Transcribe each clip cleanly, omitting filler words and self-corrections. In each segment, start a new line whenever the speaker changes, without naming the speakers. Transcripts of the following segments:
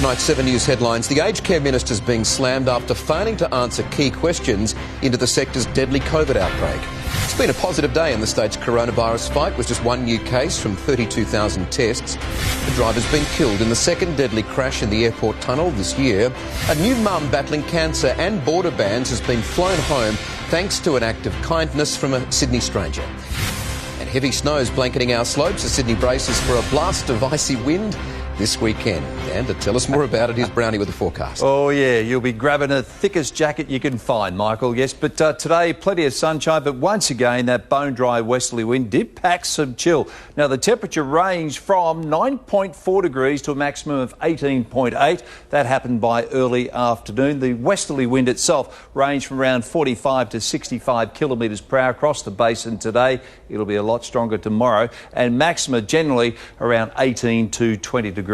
tonight's 7 News headlines. The Aged Care Minister's being slammed after failing to answer key questions into the sector's deadly COVID outbreak. It's been a positive day in the state's coronavirus fight, with just one new case from 32,000 tests. The driver's been killed in the second deadly crash in the airport tunnel this year. A new mum battling cancer and border bans has been flown home thanks to an act of kindness from a Sydney stranger. And heavy snows blanketing our slopes as Sydney braces for a blast of icy wind this weekend. And to tell us more about it, here's Brownie with the forecast.
Oh yeah, you'll be grabbing the thickest jacket you can find, Michael. Yes, but today plenty of sunshine, but once again that bone dry westerly wind did pack some chill. Now the temperature ranged from 9.4 degrees to a maximum of 18.8. That happened by early afternoon. The westerly wind itself ranged from around 45 to 65 kilometres per hour across the basin today. It'll be a lot stronger tomorrow, and maxima generally around 18 to 20 degrees.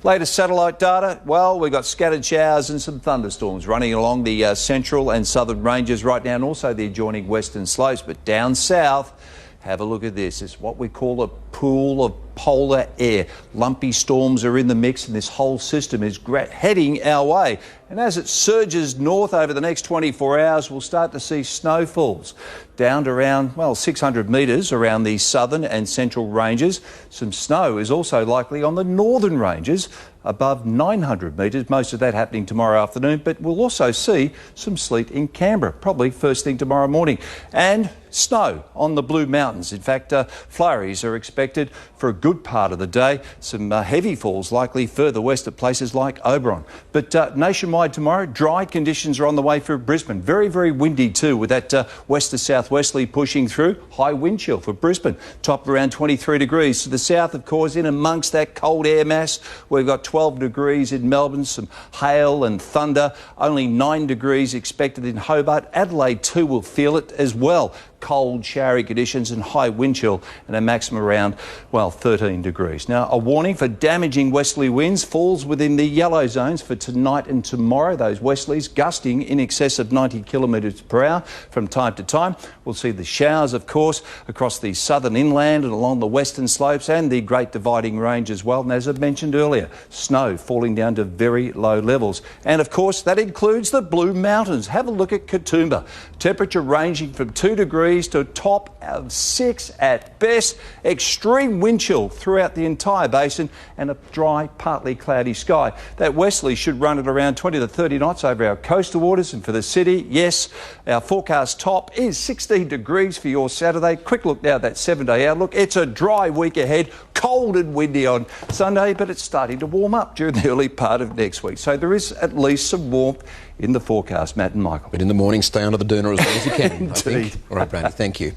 Latest satellite data, well, we've got scattered showers and some thunderstorms running along the central and southern ranges right now, and also the adjoining western slopes. But down south, have a look at this. It's what we call a pool of polar air. Lumpy storms are in the mix, and this whole system is heading our way. And as it surges north over the next 24 hours, we'll start to see snowfalls down to around, well, 600 metres around the southern and central ranges. Some snow is also likely on the northern ranges above 900 metres, most of that happening tomorrow afternoon, but we'll also see some sleet in Canberra, probably first thing tomorrow morning, and snow on the Blue Mountains. In fact, flurries are expected for a good part of the day. Some heavy falls likely further west at places like Oberon. But nationwide tomorrow, dry conditions are on the way for Brisbane. Very, very windy too, with that west to southwesterly pushing through. High wind chill for Brisbane, top around 23 degrees. To the south, of course, in amongst that cold air mass, we've got 12 degrees in Melbourne, some hail and thunder. Only 9 degrees expected in Hobart. Adelaide too will feel it as well. Cold, showery conditions and high wind chill, and a maximum around, well, 13 degrees. Now, a warning for damaging westerly winds falls within the yellow zones for tonight and tomorrow. Those westerlies gusting in excess of 90 kilometres per hour from time to time. We'll see the showers, of course, across the southern inland and along the western slopes and the Great Dividing Range as well. And as I mentioned earlier, snow falling down to very low levels. And, of course, that includes the Blue Mountains. Have a look at Katoomba. Temperature ranging from 2 degrees to a top of 6 at best. Extreme wind chill throughout the entire basin and a dry, partly cloudy sky. That westerly should run at around 20 to 30 knots over our coastal waters. And for the city, yes, our forecast top is 16 degrees for your Saturday. Quick look now at that 7-day outlook. It's a dry week ahead, cold and windy on Sunday, but it's starting to warm up during the early part of next week. So there is at least some warmth in the forecast, Matt and Michael.
But in the morning, stay under the doona as long as you can, I think. All right, Brady, thank you.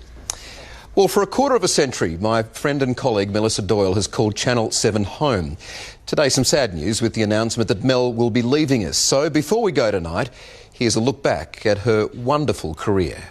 Well, for a quarter of a century, my friend and colleague Melissa Doyle has called Channel 7 home. Today, some sad news with the announcement that Mel will be leaving us. So before we go tonight, here's a look back at her wonderful career.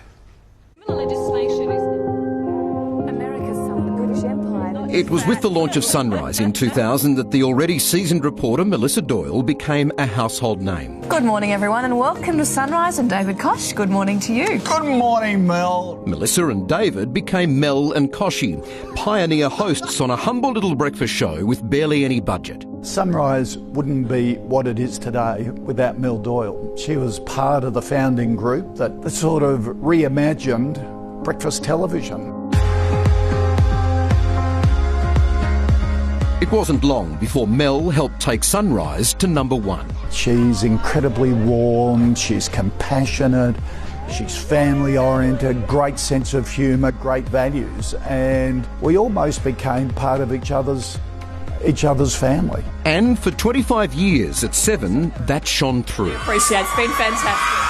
It was with the launch of Sunrise in 2000 that the already seasoned reporter Melissa Doyle became a household name.
Good morning, everyone, and welcome to Sunrise. And David Koch, good morning to you.
Good morning, Mel.
Melissa and David became Mel and Kochie, pioneer hosts on a humble little breakfast show with barely any budget.
Sunrise wouldn't be what it is today without Mel Doyle. She was part of the founding group that sort of reimagined breakfast television.
It wasn't long before Mel helped take Sunrise to #1.
She's incredibly warm, she's compassionate, she's family-oriented, great sense of humour, great values, and we almost became part of each other's family.
And for 25 years at 7, that shone through.
Appreciate it. It's been fantastic.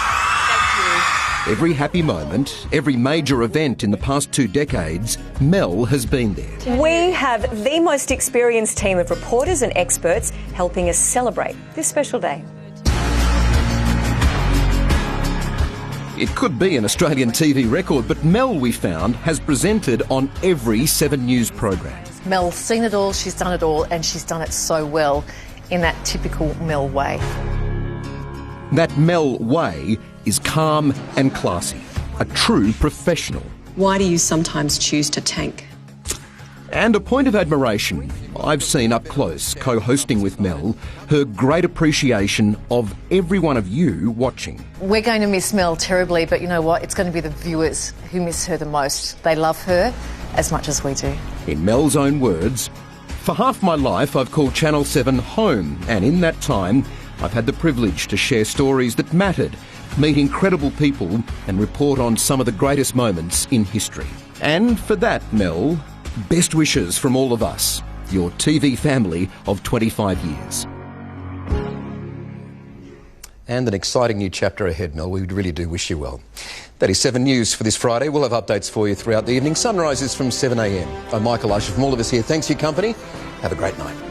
Every happy moment, every major event in the past 2 decades, Mel has been there.
We have the most experienced team of reporters and experts helping us celebrate this special day.
It could be an Australian TV record, but Mel, we found, has presented on every 7 News program.
Mel's seen it all, she's done it all, and she's done it so well in that typical Mel way.
That Mel way is calm and classy, a true professional.
Why do you sometimes choose to tank?
And a point of admiration. I've seen up close, co-hosting with Mel, her great appreciation of every one of you watching.
We're going to miss Mel terribly, but you know what? It's going to be the viewers who miss her the most. They love her as much as we do.
In Mel's own words, for half my life I've called Channel 7 home, and in that time I've had the privilege to share stories that mattered, meet incredible people and report on some of the greatest moments in history. And for that, Mel, best wishes from all of us, your TV family of 25 years. And an exciting new chapter ahead, Mel. We really do wish you well. That is 7 News for this Friday. We'll have updates for you throughout the evening. Sunrise is from 7 a.m. I'm Michael Usher from all of us here. Thanks for your company. Have a great night.